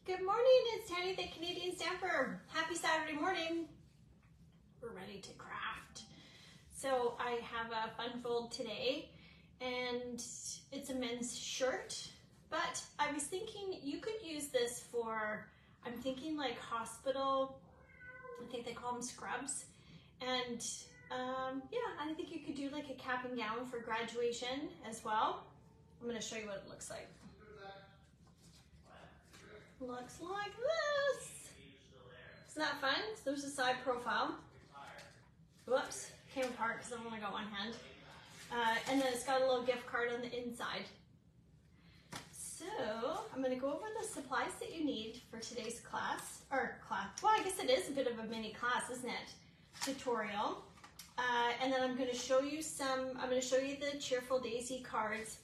Good morning, it's Tanny the Canadian Stamper. Happy Saturday morning. We're ready to craft. So I have a fun fold today and it's a men's shirt, but I was thinking you could use this for, I'm thinking like hospital, I think they call them scrubs. And yeah, I think you could do like a cap and gown for graduation as well. I'm gonna show you what it looks like. Looks like this. Isn't that fun? So there's a side profile. Whoops, came apart because I've only got one hand. And then it's got a little gift card on the inside. So I'm going to go over the supplies that you need for today's class. Well, I guess it is a bit of a mini class, isn't it? Tutorial. And then I'm going to show you the Cheerful Daisy cards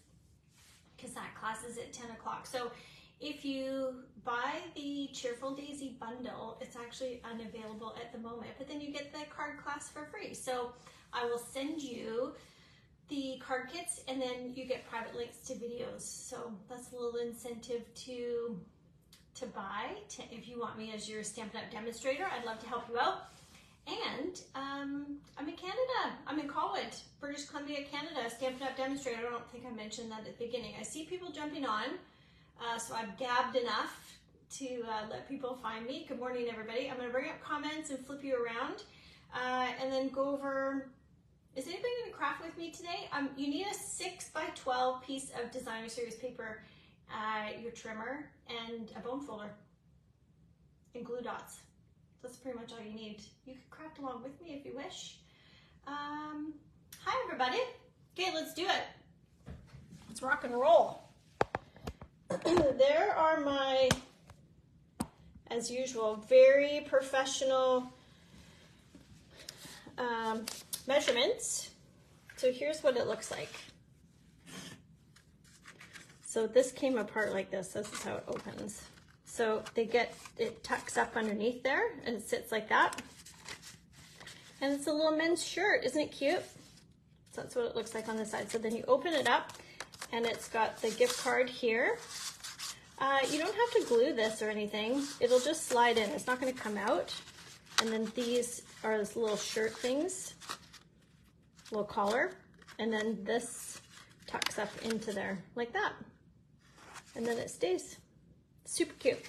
because that class is at 10 o'clock. So if you buy the Cheerful Daisy bundle, it's actually unavailable at the moment, but then you get the card class for free. So I will send you the card kits and then you get private links to videos. So that's a little incentive to buy. If you want me as your Stampin' Up demonstrator, I'd love to help you out. And I'm in Canada. I'm in Colwood, British Columbia, Canada, Stampin' Up demonstrator. I don't think I mentioned that at the beginning. I see people jumping on. So I've gabbed enough to let people find me. Good morning, everybody. I'm going to bring up comments and flip you around and then go over, is anybody going to craft with me today? You need a 6x12 piece of designer series paper, your trimmer, and a bone folder and glue dots. That's pretty much all you need. You can craft along with me if you wish. Hi, everybody. Okay, let's do it. Let's rock and roll. There are my, as usual, very professional measurements. So here's what it looks like. So this came apart like this. This is how it opens. So it tucks up underneath there and it sits like that. And it's a little men's shirt. Isn't it cute? So that's what it looks like on the side. So then you open it up and it's got the gift card here. You don't have to glue this or anything. It'll just slide in. It's not going to come out. And then these are those little shirt things, little collar. And then this tucks up into there like that. And then it stays. Super cute.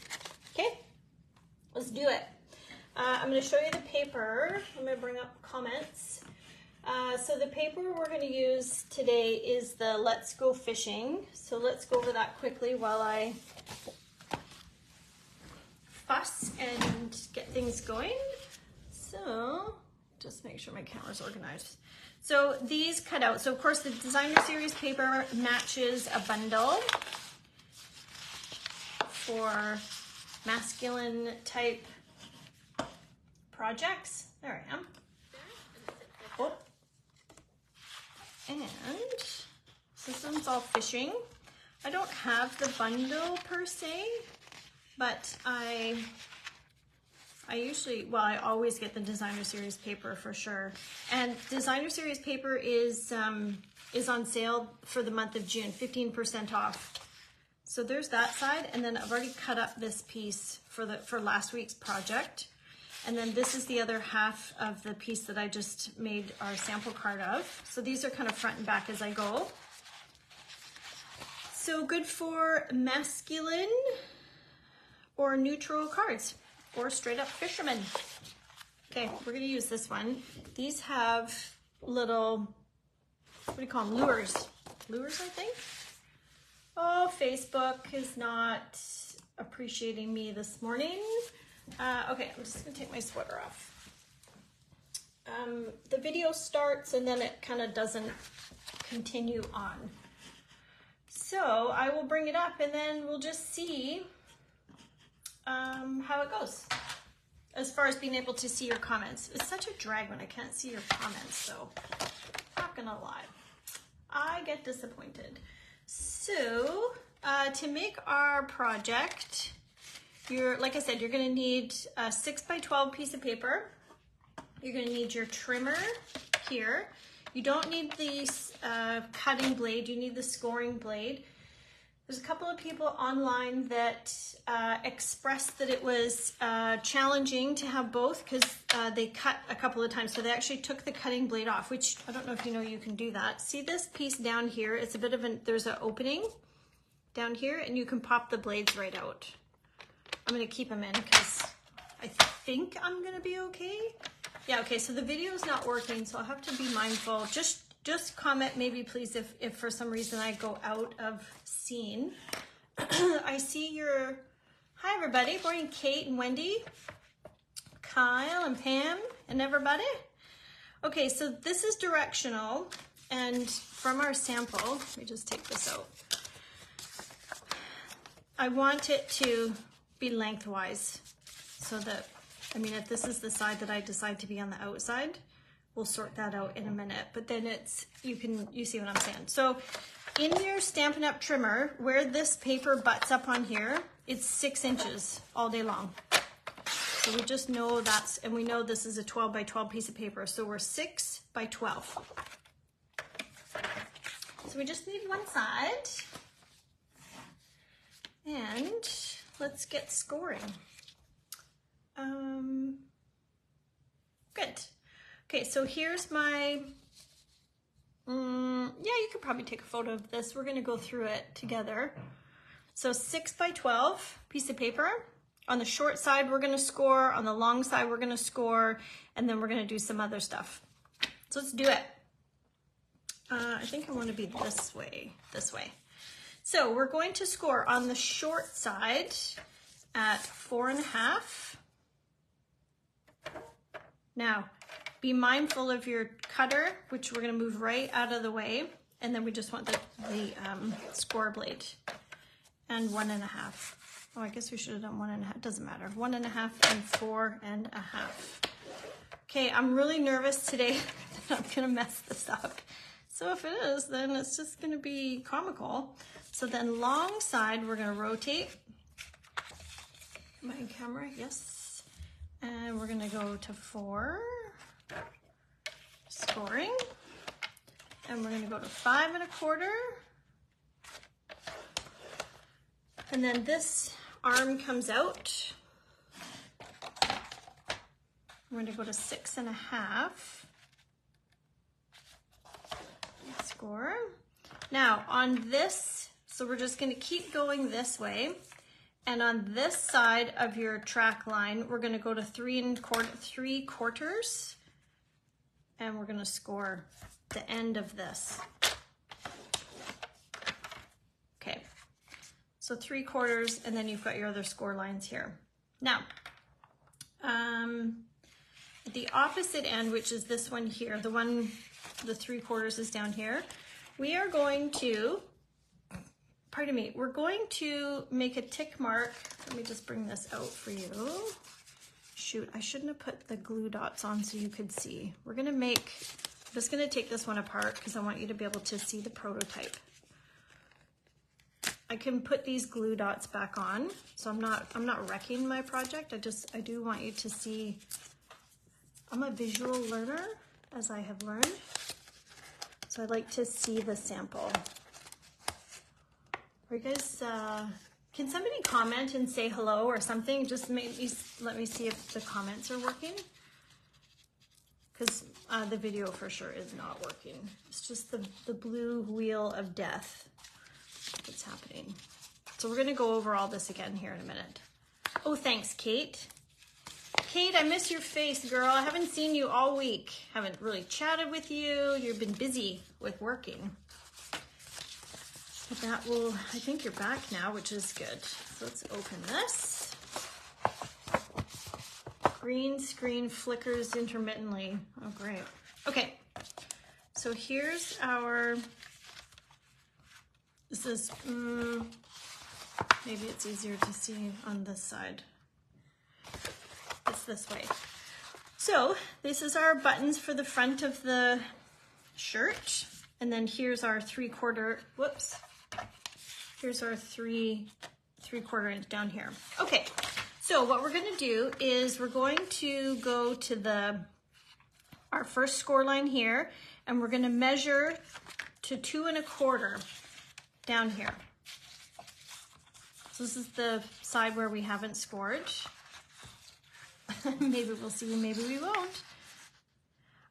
Okay, let's do it. I'm going to show you the paper. I'm going to bring up comments. So the paper we're going to use today is the Let's Go Fishing. So let's go over that quickly while I fuss and get things going. So just make sure my camera's organized. So these cut out. So of course the designer series paper matches a bundle for masculine type projects. There I am. Oh. And this one's all fishing. I don't have the bundle per se, but I always get the designer series paper for sure. And designer series paper is on sale for the month of June, 15% off. So there's that side, and then I've already cut up this piece for last week's project. And then this is the other half of the piece that I just made our sample card of. So these are kind of front and back as I go. So good for masculine or neutral cards or straight up fishermen. Okay, we're gonna use this one. These have little, what do you call them, lures. Lures, I think. Oh, Facebook is not appreciating me this morning. Okay, I'm just gonna take my sweater off. The video starts and then it kind of doesn't continue on. So I will bring it up and then we'll just see how it goes. As far as being able to see your comments. It's such a drag when I can't see your comments, so not gonna lie. I get disappointed. So to make our project, like I said, you're going to need a 6x12 piece of paper. You're going to need your trimmer here. You don't need the cutting blade, you need the scoring blade. There's a couple of people online that expressed that it was challenging to have both because they cut a couple of times. So they actually took the cutting blade off, which I don't know if you know you can do that. See this piece down here? It's a bit of there's an opening down here and you can pop the blades right out. I'm gonna keep them in because I think I'm gonna be okay. Yeah, okay, so the video is not working, so I'll have to be mindful. Just comment maybe please if for some reason I go out of scene. I see your, hi everybody, morning Kate and Wendy, Kyle and Pam and everybody. Okay, so this is directional and from our sample, let me just take this out. I want it to be lengthwise so that, I mean, if this is the side that I decide to be on the outside, we'll sort that out in a minute, but then it's, you see what I'm saying. So in your Stampin' Up! Trimmer, where this paper butts up on here, it's 6 inches all day long. So we just know that's, and we know this is a 12 by 12 piece of paper, so we're 6 by 12. So we just need one side. And let's get scoring. Good. Okay, so here's my, yeah, you could probably take a photo of this. We're gonna go through it together. So 6 by 12 piece of paper. On the short side, we're gonna score. On the long side, we're gonna score. And then we're gonna do some other stuff. So let's do it. I think I wanna be this way. So we're going to score on the short side at 4.5. Now, be mindful of your cutter, which we're gonna move right out of the way. And then we just want the score blade. And 1.5. Oh, I guess we should have done 1.5, doesn't matter. 1.5 and 4.5. Okay, I'm really nervous today that I'm gonna mess this up. So if it is, then it's just gonna be comical. So then long side, we're gonna rotate. My camera, yes. And we're gonna go to 4, scoring. And we're gonna go to 5.25. And then this arm comes out. We're gonna go to 6.5. Score. Now on this, so we're just gonna keep going this way. And on this side of your track line, we're gonna go to 3/4. And we're gonna score the end of this. Okay, so 3/4, and then you've got your other score lines here. Now, at the opposite end, which is this one here, the 3/4 is down here, we are going to, pardon me, we're going to make a tick mark. Let me just bring this out for you. Shoot, I shouldn't have put the glue dots on so you could see. We're gonna make, I'm just gonna take this one apart because I want you to be able to see the prototype. I can put these glue dots back on, so I'm not wrecking my project. I do want you to see, I'm a visual learner, as I have learned. So I'd like to see the sample. Are you guys, can somebody comment and say hello or something? Just let me see if the comments are working. Because the video for sure is not working. It's just the blue wheel of death that's happening. So we're gonna go over all this again here in a minute. Oh, thanks, Kate. Kate, I miss your face, girl. I haven't seen you all week. Haven't really chatted with you. You've been busy with working. But that will, I think you're back now, which is good. So let's open this. Green screen flickers intermittently. Oh, great. Okay, so here's our, this is, maybe it's easier to see on this side. It's this way. So this is our buttons for the front of the shirt. And then here's our 3/4, whoops. Here's our 3/4 inch down here. Okay, so what we're gonna do is we're going to go to our first score line here, and we're gonna measure to 2.25 down here. So this is the side where we haven't scored. Maybe we'll see, maybe we won't.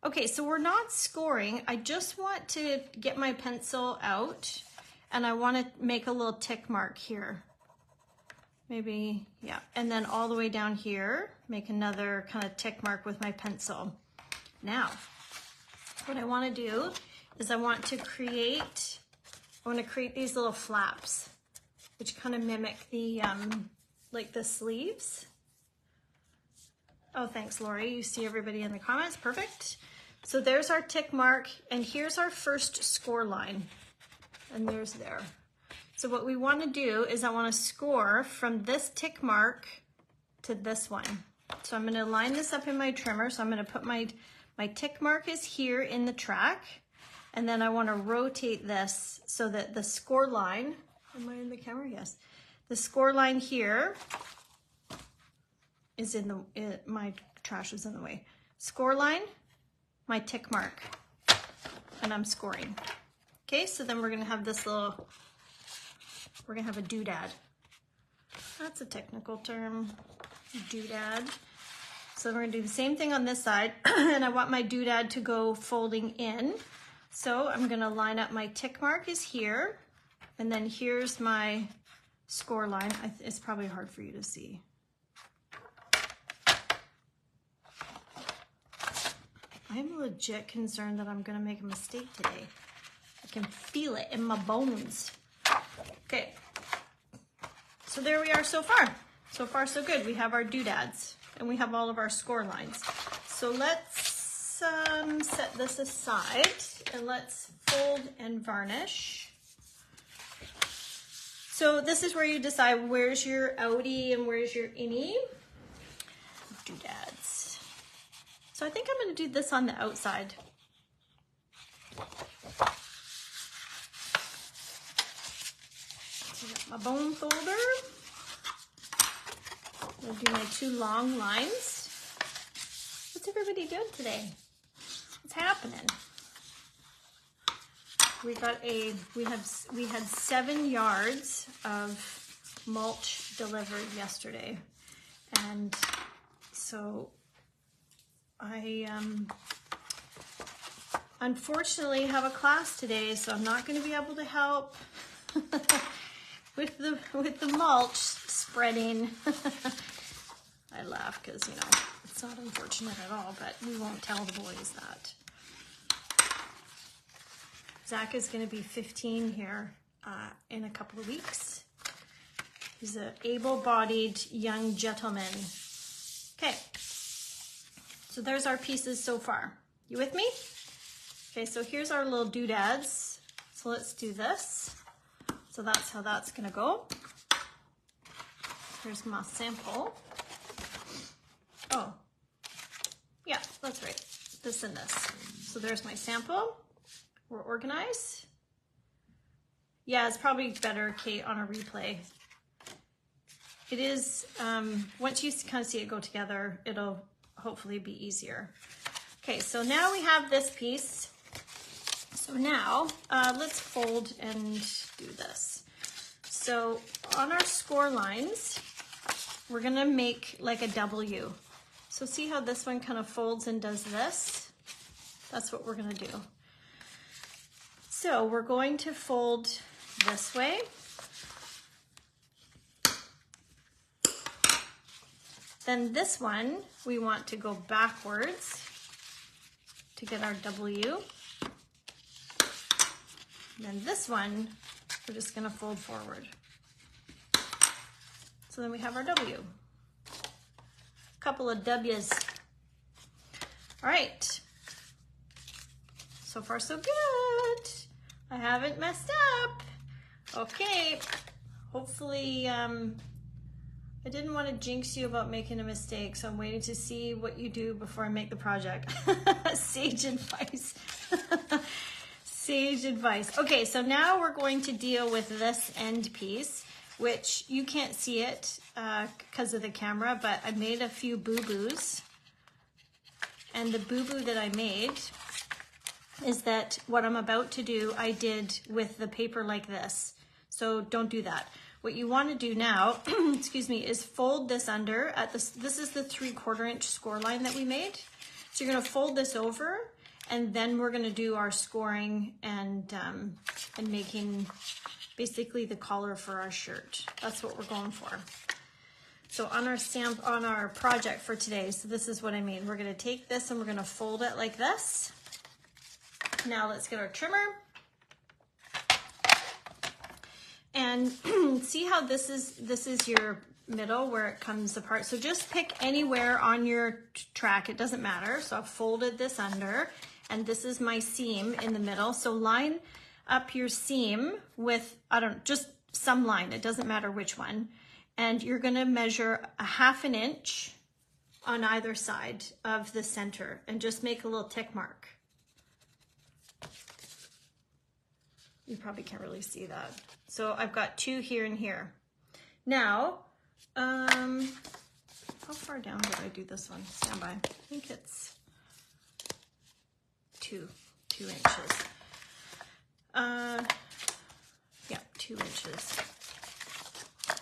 Okay, so we're not scoring. I just want to get my pencil out and I want to make a little tick mark here. Maybe, yeah. And then all the way down here, make another kind of tick mark with my pencil. Now, what I want to do is I want to create these little flaps, which kind of mimic the, like the sleeves. Oh, thanks, Lori. You see everybody in the comments. Perfect. So there's our tick mark, and here's our first score line. And there's there. So what we want to do is I want to score from this tick mark to this one. So I'm going to line this up in my trimmer. So I'm going to put my tick mark is here in the track. And then I want to rotate this so that the score line, am I in the camera? Yes. The score line here is in the, my trash is in the way. Score line, my tick mark, and I'm scoring. Okay, so then we're gonna have this little, we're gonna have a doodad. That's a technical term, doodad. So we're gonna do the same thing on this side, and I want my doodad to go folding in. So I'm gonna line up my tick mark is here, and then here's my score line. It's probably hard for you to see. I'm legit concerned that I'm gonna make a mistake today. I can feel it in my bones. Okay, so there we are so far. So far so good. We have our doodads and we have all of our score lines. So let's set this aside and let's fold and varnish. So this is where you decide where's your outie and where's your innie. Doodads. So I think I'm going to do this on the outside. So I got my bone folder. I'm going to do my 2 long lines. What's everybody doing today? What's happening? We had 7 yards of mulch delivered yesterday, and so I unfortunately have a class today, so I'm not going to be able to help with the mulch spreading. I laugh because, you know, it's not unfortunate at all, but we won't tell the boys that. Zach is going to be 15 here in a couple of weeks. He's an able-bodied young gentleman. Okay. So there's our pieces so far. You with me? Okay, so here's our little doodads. So let's do this. So that's how that's gonna go. Here's my sample. Oh, yeah, that's right. This and this. So there's my sample. We're organized. Yeah, it's probably better, Kate, on a replay. It is, once you kind of see it go together, it'll hopefully be easier. Okay, so now we have this piece. So now let's fold and do this. So on our score lines, we're gonna make like a W. So see how this one kind of folds and does this? That's what we're gonna do. So we're going to fold this way. Then this one, we want to go backwards to get our W. And then this one, we're just gonna fold forward. So then we have our W. Couple of W's. All right. So far so good. I haven't messed up. Okay. Hopefully, I didn't want to jinx you about making a mistake, so I'm waiting to see what you do before I make the project. Sage advice. Sage advice. Okay, so now we're going to deal with this end piece, which you can't see it because of the camera, but I made a few boo-boos. And the boo-boo that I made is that what I'm about to do, I did with the paper like this. So don't do that. What you want to do now, excuse me, is fold this under at this is the 3/4 inch score line that we made. So you're going to fold this over, and then we're going to do our scoring and making basically the collar for our shirt. That's what we're going for. So on our project for today, so this is what I mean. We're going to take this and we're going to fold it like this. Now let's get our trimmer. And see how this is your middle where it comes apart. So just pick anywhere on your track, it doesn't matter. So I've folded this under, and this is my seam in the middle. So line up your seam with, just some line, it doesn't matter which one. And you're gonna measure a 1/2 inch on either side of the center and just make a little tick mark. You probably can't really see that. So I've got 2 here and here. Now, how far down did I do this one? Stand by. I think it's 2 inches. Yeah, 2 inches.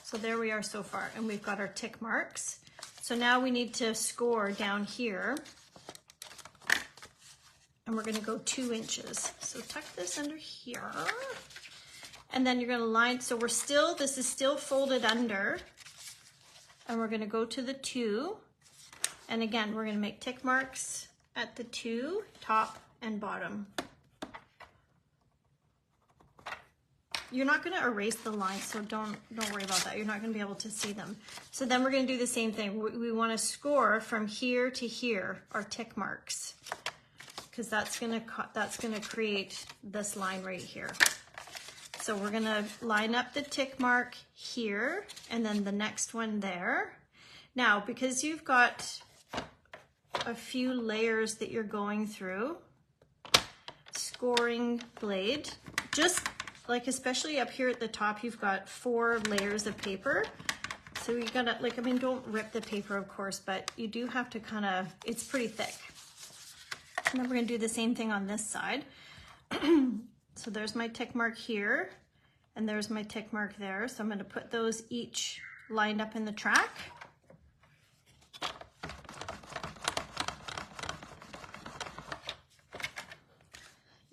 So there we are so far, and we've got our tick marks. So now we need to score down here, and we're gonna go 2 inches. So tuck this under here, and then you're gonna line, so this is still folded under, and we're gonna go to the 2, and again, we're gonna make tick marks at the 2, top and bottom. You're not gonna erase the lines, so don't worry about that. You're not gonna be able to see them. So then we're gonna do the same thing. We wanna score from here to here, our tick marks, because that's gonna create this line right here. So we're gonna line up the tick mark here, and then the next one there. Now, because you've got a few layers that you're going through, scoring blade, just like especially up here at the top, you've got 4 layers of paper. So you gotta, don't rip the paper, of course, but you do have to it's pretty thick. And then we're gonna do the same thing on this side. So there's my tick mark here, and there's my tick mark there. So I'm gonna put those each lined up in the track.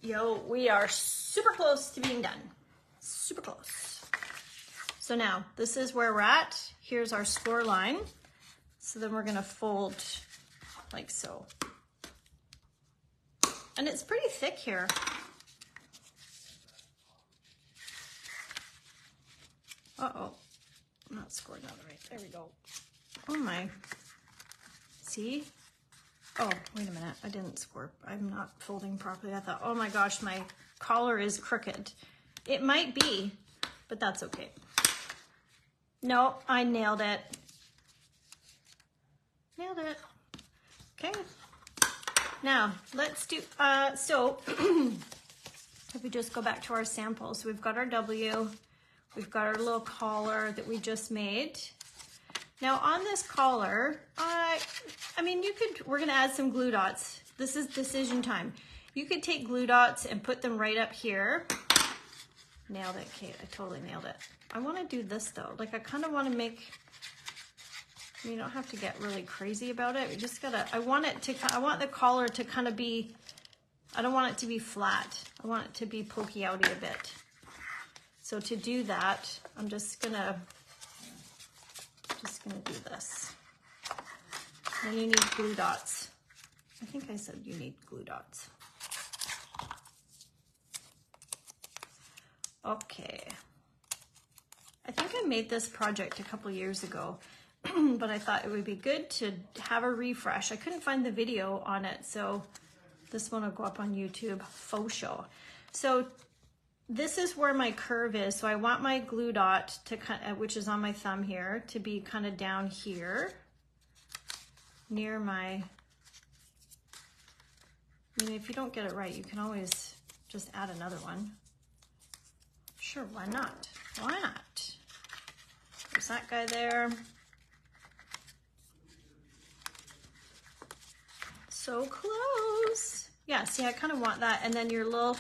Yo, we are super close to being done. Super close. So now, this is where we're at. Here's our score line. So then we're gonna fold like so. And it's pretty thick here. Uh-oh, I'm not scored out right. There we go. Oh my. See? Oh, wait a minute, I didn't score. I'm not folding properly. I thought, oh my gosh, my collar is crooked. It might be, but that's okay. No, I nailed it. Nailed it. Okay. Now, let's do, so if we just go back to our samples, we've got our W, we've got our little collar that we just made. Now on this collar, we're gonna add some glue dots. This is decision time. You could take glue dots and put them right up here. Nailed it, Kate, I totally nailed it. I wanna do this though. I kinda wanna make, you don't have to get really crazy about it. We just gotta, I want the collar to kind of be, I don't want it to be flat. I want it to be pokey outy a bit. So to do that, I'm just gonna do this. Then you need glue dots. I think I said you need glue dots. Okay. I think I made this project a couple years ago, but I thought it would be good to have a refresh. I couldn't find the video on it, so this one will go up on YouTube, faux show. So this is where my curve is. So I want my glue dot to which is on my thumb here, to be kind of down here near my, if you don't get it right, you can always just add another one. Sure, why not? Why not? There's that guy there. So close. Yeah, see, I kind of want that. And then your little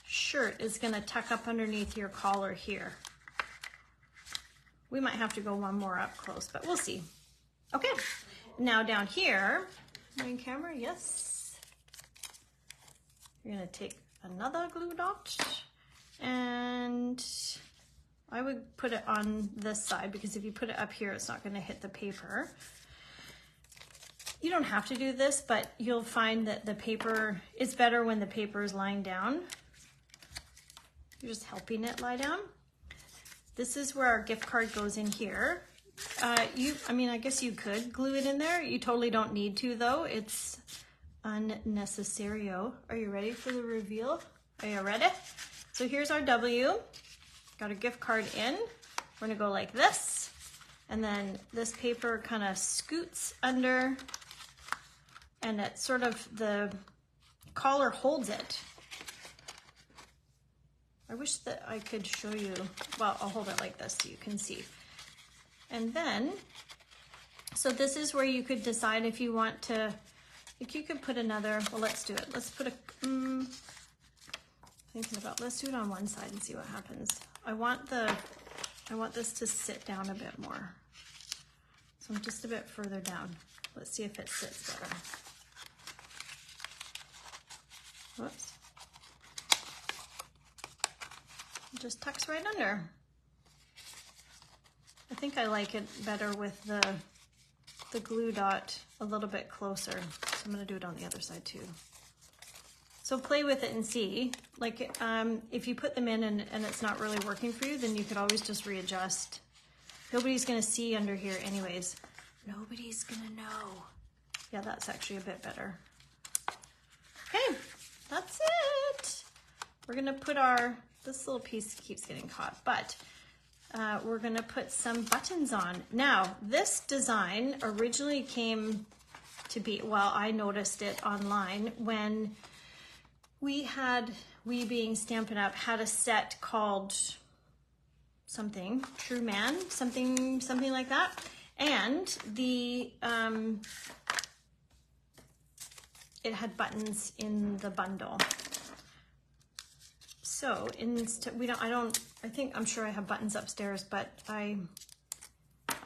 shirt is gonna tuck up underneath your collar here. We might have to go one more up close, but we'll see. Okay, now down here, main camera, yes. You're gonna take another glue dot, and I would put it on this side because if you put it up here, it's not gonna hit the paper. You don't have to do this, but you'll find that the paper is better when the paper is lying down. You're just helping it lie down. This is where our gift card goes in here. I guess you could glue it in there. You totally don't need to though. It's unnecessary. Are you ready for the reveal? Are you ready? So here's our W. Got a gift card in. We're gonna go like this. And then this paper kind of scoots under and it sort of, the collar holds it. I wish that I could show you, well, I'll hold it like this so you can see. And then, so this is where you could decide if you want to, if you could put another, well, let's do it. Let's put a, thinking about, let's do it on one side and see what happens. I want this to sit down a bit more. So I'm just a bit further down. Let's see if it sits better. Whoops. It just tucks right under. I think I like it better with the glue dot a little bit closer. So I'm gonna do it on the other side too. So play with it and see. Like if you put them in and it's not really working for you, then you could always just readjust. Nobody's gonna see under here anyways. Nobody's gonna know. Yeah, that's actually a bit better. Okay, that's it. We're gonna put this little piece keeps getting caught, but we're gonna put some buttons on. Now, this design originally came to be, well, I noticed it online when we being Stampin' Up, had a set called something, True Man, something like that. And it had buttons in the bundle. So I'm sure I have buttons upstairs, but I'm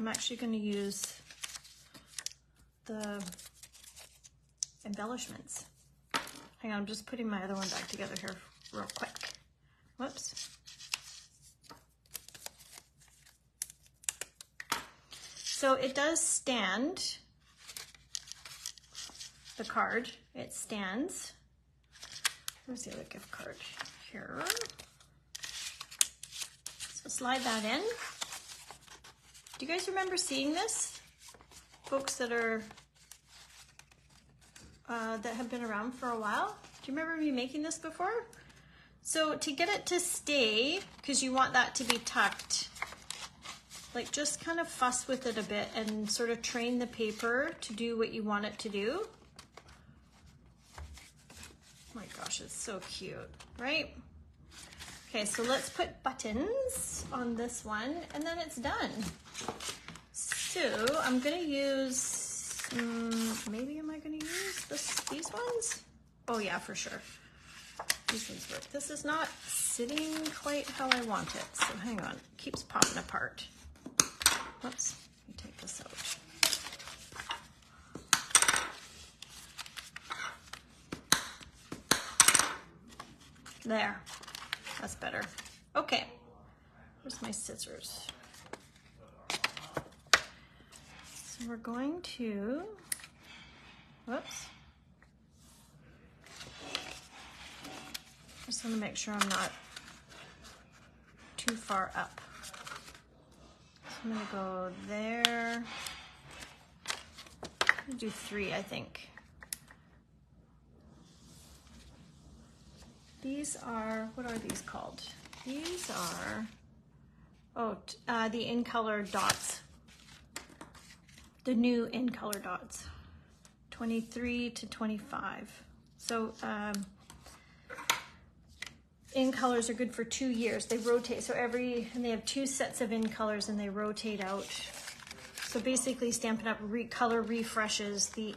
actually going to use the embellishments. Hang on, I'm just putting my other one back together here real quick. Whoops. So it does stand, the card, it stands. Where's the other gift card? Here. So slide that in. Do you guys remember seeing this? Folks that are, that have been around for a while? Do you remember me making this before? So to get it to stay, because you want that to be tucked, like just kind of fuss with it a bit and sort of train the paper to do what you want it to do. Oh my gosh, it's so cute, right? Okay, so let's put buttons on this one and then it's done. So I'm gonna use, maybe am I gonna use these ones? Oh yeah, for sure. These ones work. This is not sitting quite how I want it, so hang on, it keeps popping apart. Whoops, let me take this out. There, that's better. Okay, where's my scissors? So we're going to, whoops. Just want to make sure I'm not too far up. I'm gonna go there. I'm gonna do 3, I think. These are, what are these called? These are, the in color dots. The new in color dots. 23 to 25. So, in colors are good for 2 years. They rotate, so and they have 2 sets of in colors and they rotate out. So basically Stampin' Up! Color refreshes the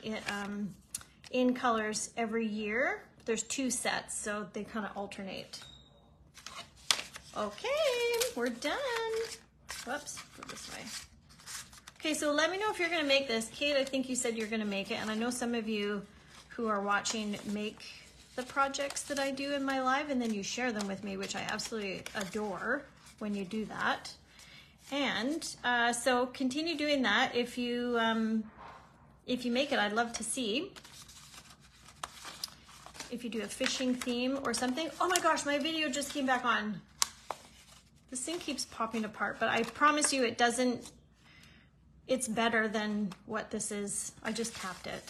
in colors every year. There's 2 sets, so they kind of alternate. Okay, we're done. Whoops, go this way. Okay, so let me know if you're gonna make this. Kate, I think you said you're gonna make it, and I know some of you who are watching make the projects that I do in my live, and then you share them with me, which I absolutely adore when you do that. And so continue doing that. If you make it, I'd love to see. If you do a fishing theme or something. Oh my gosh, my video just came back on. This thing keeps popping apart, but I promise you it doesn't, it's better than what this is. I just capped it.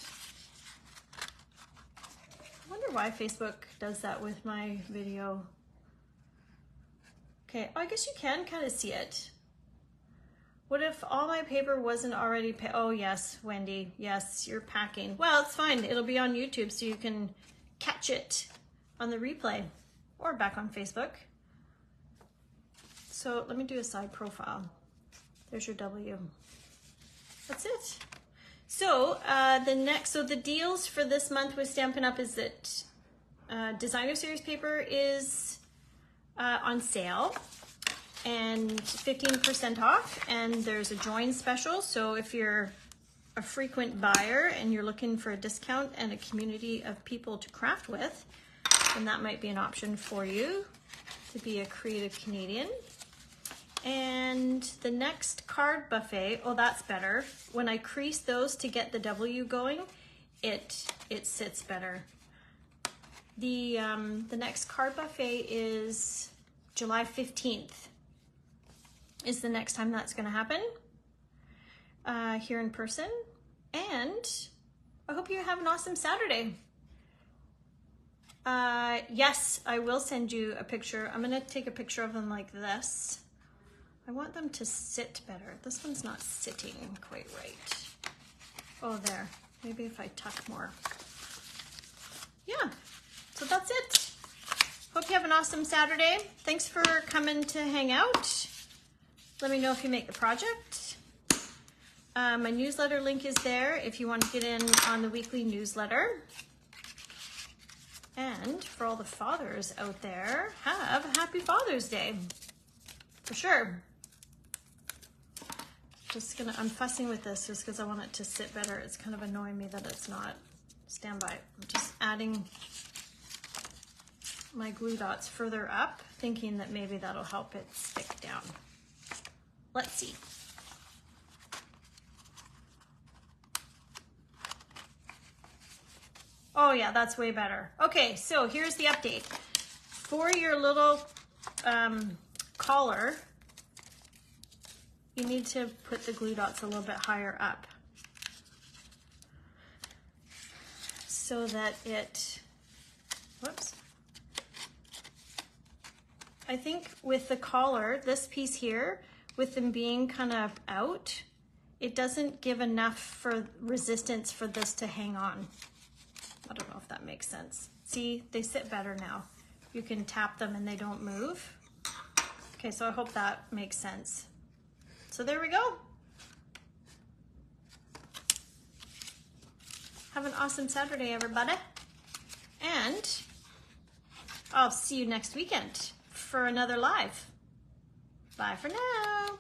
I wonder why Facebook does that with my video. Okay, oh, I guess you can kind of see it. What if all my paper wasn't already oh yes, Wendy, yes, you're packing. Well, it's fine, it'll be on YouTube so you can catch it on the replay or back on Facebook. So let me do a side profile. There's your W. That's it. So the deals for this month with Stampin' Up is that Designer Series paper is on sale and 15% off, and there's a join special. So if you're a frequent buyer and you're looking for a discount and a community of people to craft with, then that might be an option for you to be a creative Canadian. And the next card buffet, oh, that's better. When I crease those to get the W going, it sits better. The next card buffet is July 15th is the next time that's gonna happen here in person. And I hope you have an awesome Saturday. Yes, I will send you a picture. I'm gonna take a picture of them like this. I want them to sit better. This one's not sitting quite right. Oh, there. Maybe if I tuck more. Yeah, so that's it. Hope you have an awesome Saturday. Thanks for coming to hang out. Let me know if you make the project. My newsletter link is there if you want to get in on the weekly newsletter. And for all the fathers out there, have a happy Father's Day. For sure. I'm fussing with this just because I want it to sit better. It's kind of annoying me that it's not. Stand by. I'm just adding my glue dots further up, thinking that maybe that'll help it stick down. Let's see. Oh yeah, that's way better. Okay, so here's the update. For your little collar, you need to put the glue dots a little bit higher up so that it, whoops. I think with the collar, this piece here, with them being kind of out, it doesn't give enough for resistance for this to hang on. I don't know if that makes sense. See, they sit better now. You can tap them and they don't move. Okay, so I hope that makes sense. So there we go. Have an awesome Saturday, everybody. And I'll see you next weekend for another live. Bye for now.